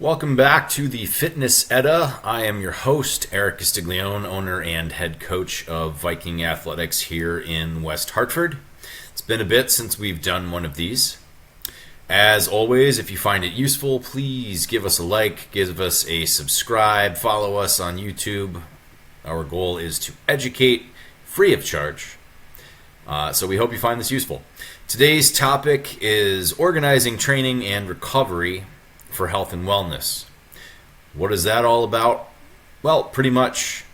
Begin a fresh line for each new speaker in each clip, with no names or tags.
Welcome back to the Fitness Edda. I am your host, Erik Castiglione, owner and head coach of Viking Athletics here in West Hartford. It's been a bit since we've done one of these. As always, if you find it useful, please give us a like, give us a subscribe, follow us on YouTube. Our goal is to educate free of charge. So we hope you find this useful. Today's topic is organizing training and recovery for health and wellness. What is that all about? Well, pretty much,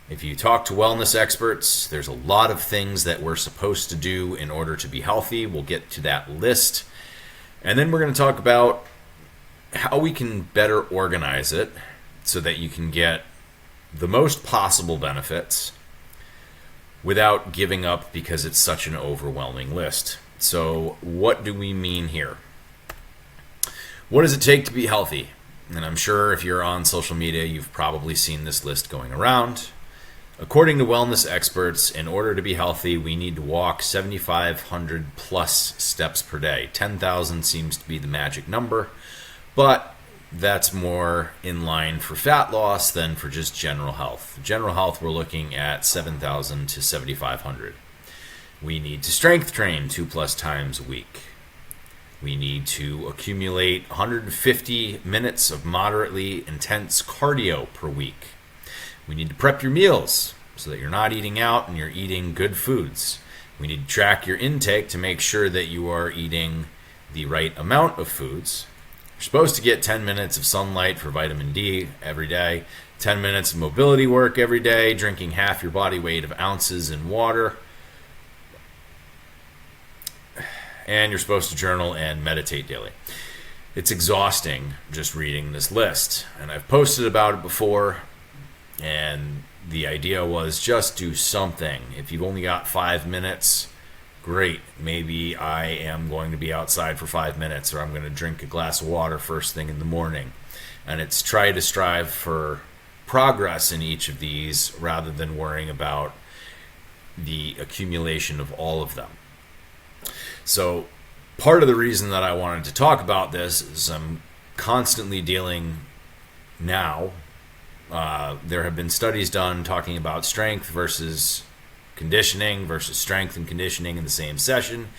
if you talk to wellness experts, there's a lot of things that we're supposed to do in order to be healthy. We'll get to that list. And then we're going to talk about how we can better organize it so that you can get the most possible benefits without giving up because it's such an overwhelming list. So what do we mean here? What does it take to be healthy? And I'm sure if you're on social media, you've probably seen this list going around. According to wellness experts, in order to be healthy, we need to walk 7,500 plus steps per day. 10,000 seems to be the magic number, but that's more in line for fat loss than for just general health. General health, we're looking at 7,000 to 7,500. We need to strength train 2+ times a week. We need to accumulate 150 minutes of moderately intense cardio per week. We need to prep your meals so that you're not eating out and you're eating good foods. We need to track your intake to make sure that you are eating the right amount of foods. You're supposed to get 10 minutes of sunlight for vitamin D every day, 10 minutes of mobility work every day, drinking half your body weight of ounces in water. And you're supposed to journal and meditate daily. It's exhausting just reading this list. And I've posted about it before. And the idea was just do something. If you've only got 5 minutes, great. Maybe I am going to be outside for 5 minutes, or I'm going to drink a glass of water first thing in the morning. And it's try to strive for progress in each of these rather than worrying about the accumulation of all of them. So part of the reason that I wanted to talk about this is I'm constantly dealing now. There have been studies done talking about strength versus conditioning versus strength and conditioning in the same session.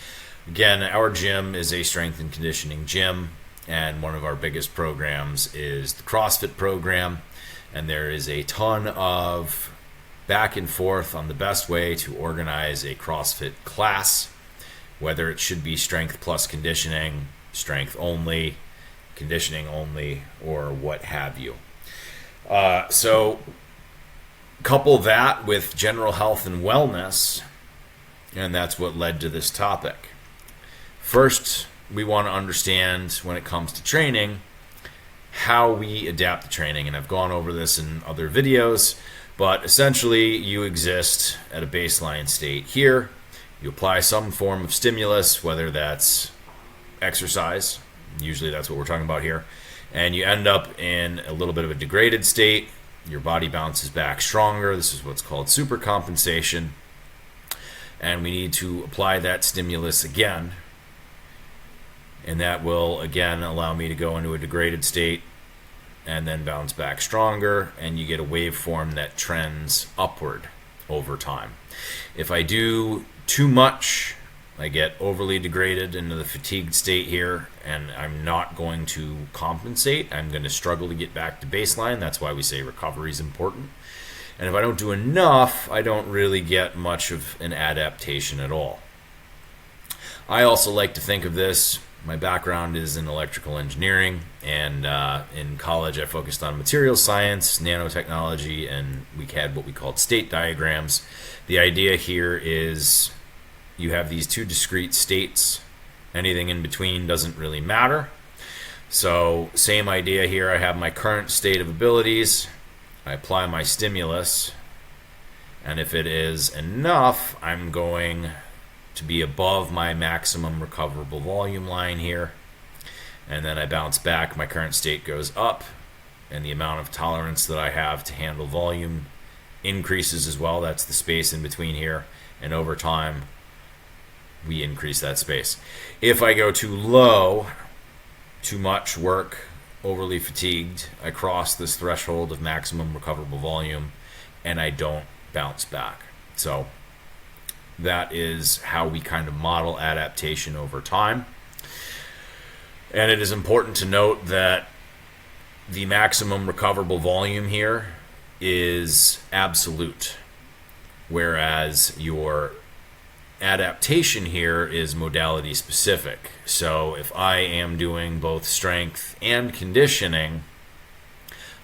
Again, our gym is a strength and conditioning gym, and one of our biggest programs is the CrossFit program, and there is a ton of back and forth on the best way to organize a CrossFit class, whether it should be strength plus conditioning, strength only, conditioning only, or what have you. So couple that with general health and wellness, and that's what led to this topic. First, we want to understand when it comes to training, how we adapt the training. And I've gone over this in other videos, but essentially you exist at a baseline state here. You apply some form of stimulus, whether that's exercise, usually that's what we're talking about here, and you end up in a little bit of a degraded state. Your body bounces back stronger. This is what's called supercompensation, and we need to apply that stimulus again, and that will again allow me to go into a degraded state and then bounce back stronger, and you get a waveform that trends upward over time. If I do too much, I get overly degraded into the fatigued state here, and I'm not going to compensate. I'm going to struggle to get back to baseline. That's why we say recovery is important. And if I don't do enough, I don't really get much of an adaptation at all. I also like to think of this. My background is in electrical engineering, and in college I focused on materials science, nanotechnology, and we had what we called state diagrams. The idea here is you have these two discrete states. Anything in between doesn't really matter. So same idea here. I have my current state of abilities. I apply my stimulus, and if it is enough, I'm going to be above my maximum recoverable volume line here, and then I bounce back. My current state goes up, and the amount of tolerance that I have to handle volume increases as well. That's the space in between here, and over time we increase that space. If I go too low, too much work, overly fatigued, I cross this threshold of maximum recoverable volume, and I don't bounce back. So that is how we kind of model adaptation over time. And it is important to note that the maximum recoverable volume here is absolute, whereas your adaptation here is modality specific. So if I am doing both strength and conditioning,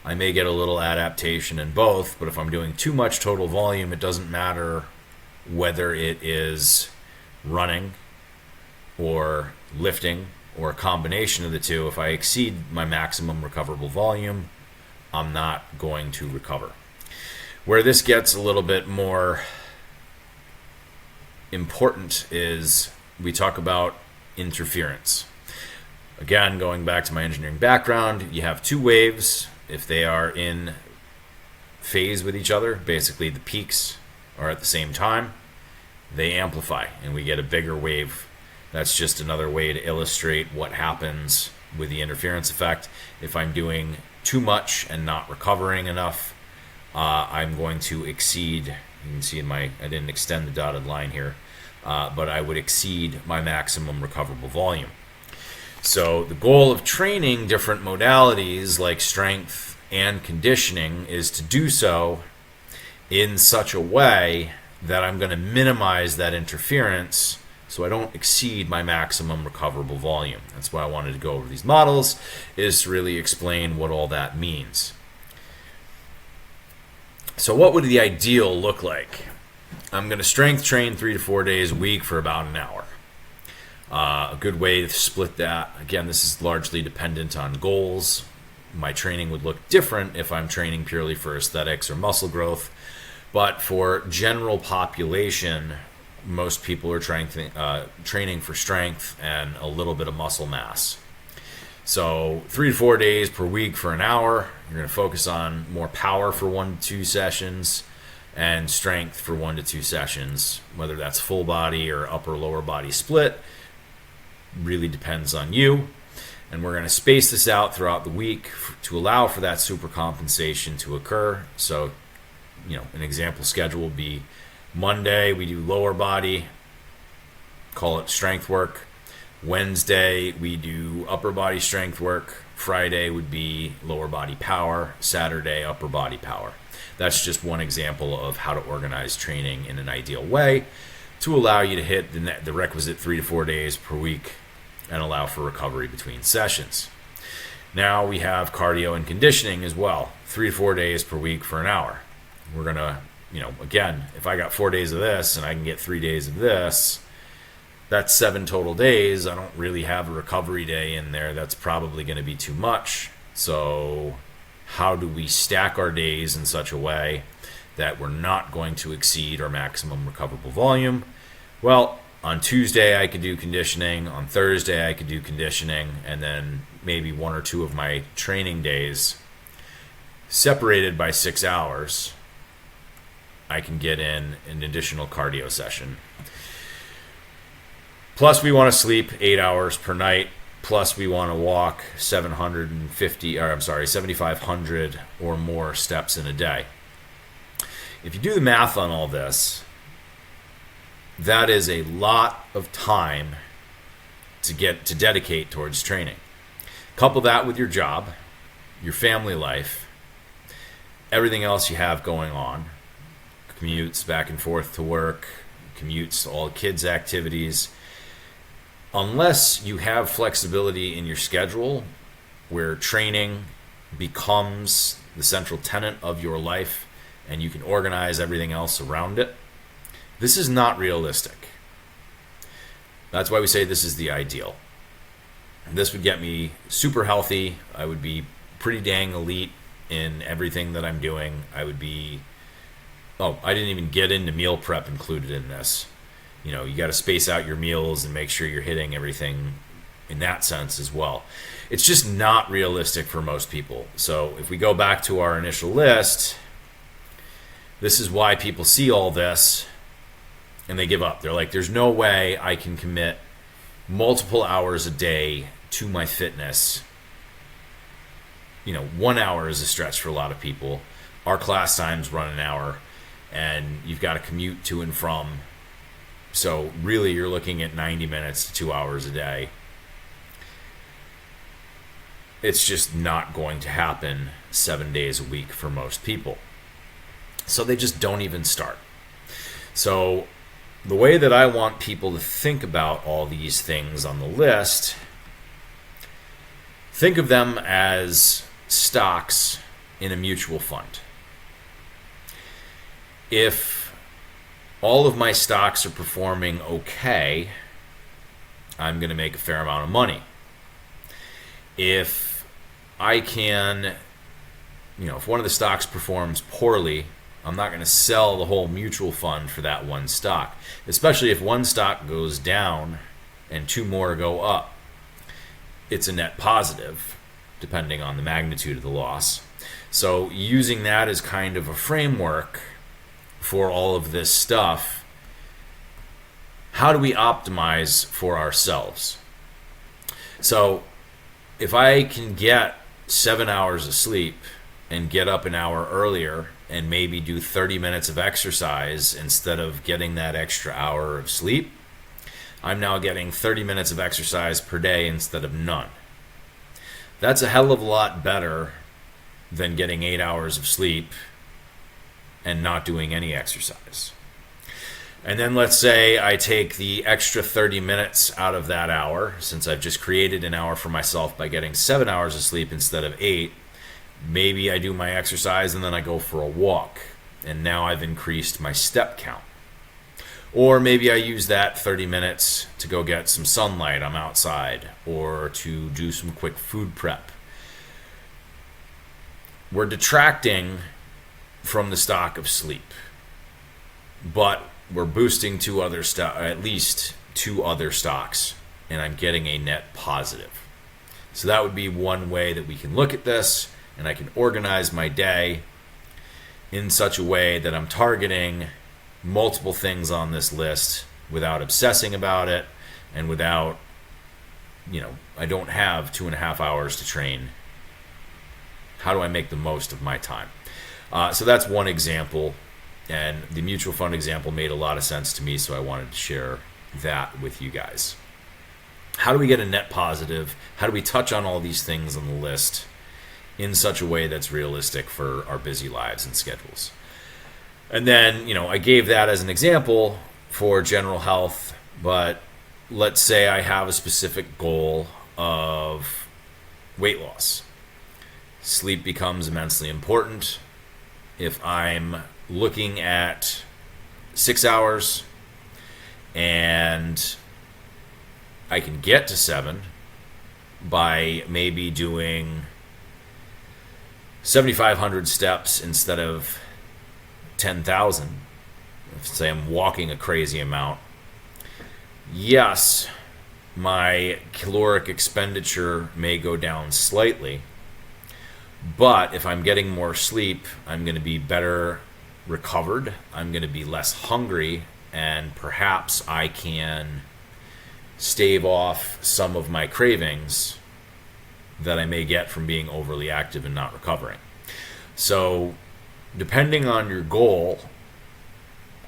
I may get a little adaptation in both, but if I'm doing too much total volume, it doesn't matter whether it is running or lifting or a combination of the two. If I exceed my maximum recoverable volume, I'm not going to recover. Where this gets a little bit more important is we talk about interference. Again, going back to my engineering background, you have two waves. If they are in phase with each other, basically the peaks are at the same time, they amplify and we get a bigger wave. That's just another way to illustrate what happens with the interference effect. If I'm doing too much and not recovering enough, I'm going to exceed, you can see I didn't extend the dotted line here, but I would exceed my maximum recoverable volume. So the goal of training different modalities like strength and conditioning is to do so in such a way that I'm going to minimize that interference so I don't exceed my maximum recoverable volume. That's why I wanted to go over these models, is to really explain what all that means. So what would the ideal look like? I'm going to strength train 3 to 4 days a week for about an hour. A good way to split that, again, this is largely dependent on goals. My training would look different if I'm training purely for aesthetics or muscle growth. But for general population, most people are training for strength and a little bit of muscle mass. So 3 to 4 days per week for an hour. You're going to focus on more power for 1 to 2 sessions and strength for 1 to 2 sessions, whether that's full body or upper lower body split. Really depends on you. And we're going to space this out throughout the week to allow for that super compensation to occur. So, an example schedule would be Monday, we do lower body, call it strength work. Wednesday, we do upper body strength work. Friday would be lower body power. Saturday, upper body power. That's just one example of how to organize training in an ideal way to allow you to hit the requisite 3 to 4 days per week and allow for recovery between sessions. Now we have cardio and conditioning as well, 3 to 4 days per week for an hour. We're going to, again, if I got 4 days of this and I can get 3 days of this, that's 7 total days. I don't really have a recovery day in there. That's probably going to be too much. So how do we stack our days in such a way that we're not going to exceed our maximum recoverable volume? Well, on Tuesday I could do conditioning, on Thursday I could do conditioning, and then maybe 1 or 2 of my training days separated by 6 hours, I can get in an additional cardio session. Plus we want to sleep 8 hours per night. Plus we want to walk 7,500 or more steps in a day. If you do the math on all this, that is a lot of time to dedicate towards training. Couple that with your job, your family life, everything else you have going on, commutes back and forth to work, commutes to all kids' activities. Unless you have flexibility in your schedule where training becomes the central tenet of your life and you can organize everything else around it, this is not realistic. That's why we say this is the ideal. This would get me super healthy. I would be pretty dang elite in everything that I'm doing. I didn't even get into meal prep included in this. You got to space out your meals and make sure you're hitting everything in that sense as well. It's just not realistic for most people. So if we go back to our initial list, this is why people see all this and they give up. They're like, there's no way I can commit multiple hours a day to my fitness 1 hour is a stretch for a lot of people. Our class times run an hour, and you've got to commute to and from. So really, you're looking at 90 minutes to 2 hours a day. It's just not going to happen 7 days a week for most people. So they just don't even start. So the way that I want people to think about all these things on the list, think of them as stocks in a mutual fund. If all of my stocks are performing okay, I'm going to make a fair amount of money. If I can, if one of the stocks performs poorly, I'm not going to sell the whole mutual fund for that one stock, especially if one stock goes down and two more go up. It's a net positive, depending on the magnitude of the loss. So using that as kind of a framework for all of this stuff, how do we optimize for ourselves? So if I can get 7 hours of sleep and get up an hour earlier and maybe do 30 minutes of exercise instead of getting that extra hour of sleep, I'm now getting 30 minutes of exercise per day instead of none. That's a hell of a lot better than getting 8 hours of sleep and not doing any exercise. And then let's say I take the extra 30 minutes out of that hour, since I've just created an hour for myself by getting 7 hours of sleep instead of 8. Maybe I do my exercise and then I go for a walk, and now I've increased my step count. Or maybe I use that 30 minutes to go get some sunlight, I'm outside, or to do some quick food prep. We're detracting from the stock of sleep, but we're boosting at least two other stocks, and I'm getting a net positive. So that would be one way that we can look at this, and I can organize my day in such a way that I'm targeting multiple things on this list without obsessing about it, and without, I don't have 2.5 hours to train. How do I make the most of my time? So that's one example, and the mutual fund example made a lot of sense to me, so I wanted to share that with you guys. How do we get a net positive? How do we touch on all these things on the list in such a way that's realistic for our busy lives and schedules? And then, I gave that as an example for general health, but let's say I have a specific goal of weight loss. Sleep becomes immensely important. If I'm looking at 6 hours and I can get to 7 by maybe doing 7,500 steps instead of 10,000. Say I'm walking a crazy amount. Yes, my caloric expenditure may go down slightly, but if I'm getting more sleep, I'm going to be better recovered. I'm going to be less hungry, and perhaps I can stave off some of my cravings that I may get from being overly active and not recovering. So depending on your goal,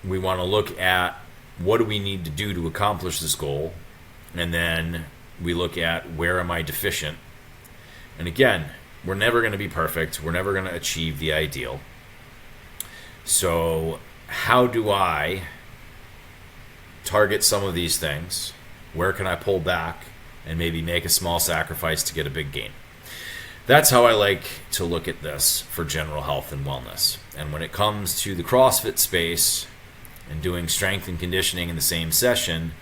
we want to look at what do we need to do to accomplish this goal, and then we look at where am I deficient. And again, we're never going to be perfect. We're never going to achieve the ideal. So how do I target some of these things? Where can I pull back and maybe make a small sacrifice to get a big gain? That's how I like to look at this for general health and wellness. And when it comes to the CrossFit space and doing strength and conditioning in the same session,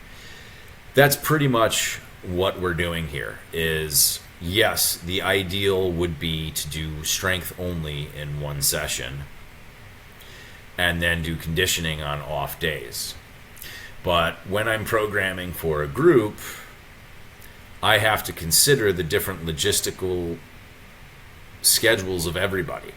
that's pretty much what we're doing here. Is yes, the ideal would be to do strength only in one session and then do conditioning on off days. But when I'm programming for a group, I have to consider the different logistical schedules of everybody.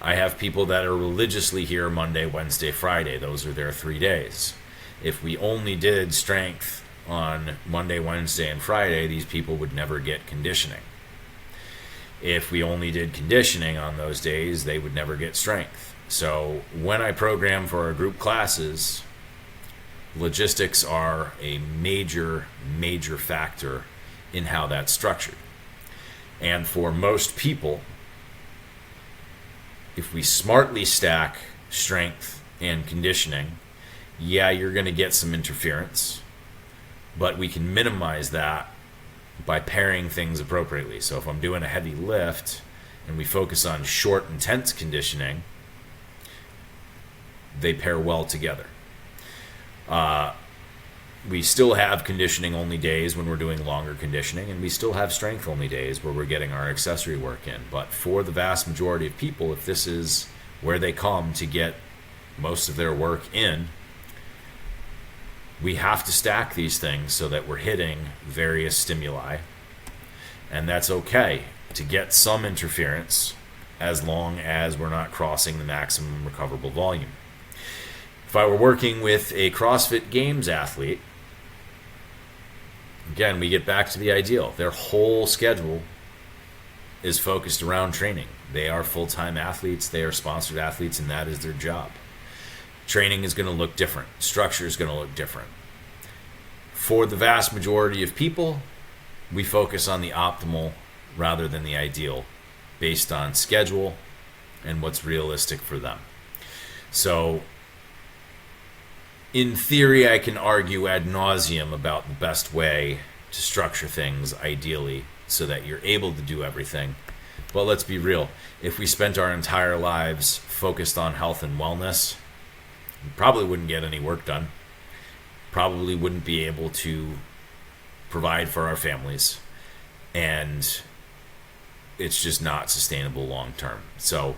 I have people that are religiously here Monday, Wednesday, Friday. Those are their 3 days. If we only did strength on Monday, Wednesday, and Friday, these people would never get conditioning. If we only did conditioning on those days, they would never get strength. So when I program for our group classes, logistics are a major, major factor in how that's structured. And for most people, if we smartly stack strength and conditioning, yeah, you're going to get some interference, but we can minimize that by pairing things appropriately. So if I'm doing a heavy lift and we focus on short, intense conditioning, they pair well together. We still have conditioning only days when we're doing longer conditioning, and we still have strength only days where we're getting our accessory work in. But for the vast majority of people, if this is where they come to get most of their work in, we have to stack these things so that we're hitting various stimuli. And that's okay to get some interference as long as we're not crossing the maximum recoverable volume. If I were working with a CrossFit Games athlete, again, we get back to the ideal. Their whole schedule is focused around training. They are full-time athletes, they are sponsored athletes, and that is their job. Training is going to look different. Structure is going to look different. For the vast majority of people, we focus on the optimal rather than the ideal based on schedule and what's realistic for them. So, in theory, I can argue ad nauseum about the best way to structure things ideally so that you're able to do everything. But let's be real. If we spent our entire lives focused on health and wellness, we probably wouldn't get any work done. Probably wouldn't be able to provide for our families. And it's just not sustainable long term. So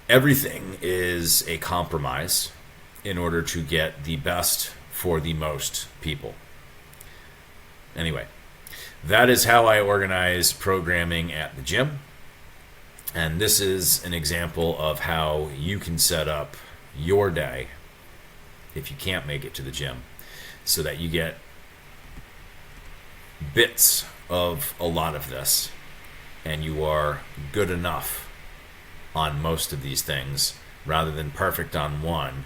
everything is a compromise in order to get the best for the most people. Anyway, that is how I organize programming at the gym. And this is an example of how you can set up your day if you can't make it to the gym so that you get bits of a lot of this and you are good enough on most of these things rather than perfect on one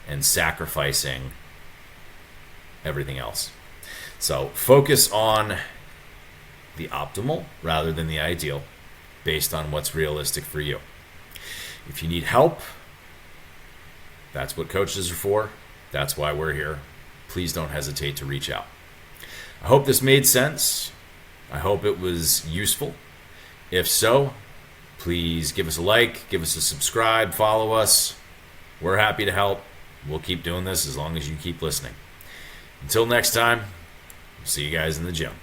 and sacrificing everything else. So focus on the optimal rather than the ideal based on what's realistic for you. If you need help, that's what coaches are for. That's why we're here. Please don't hesitate to reach out. I hope this made sense. I hope it was useful. If so, please give us a like, give us a subscribe, follow us. We're happy to help. We'll keep doing this as long as you keep listening. Until next time, see you guys in the gym.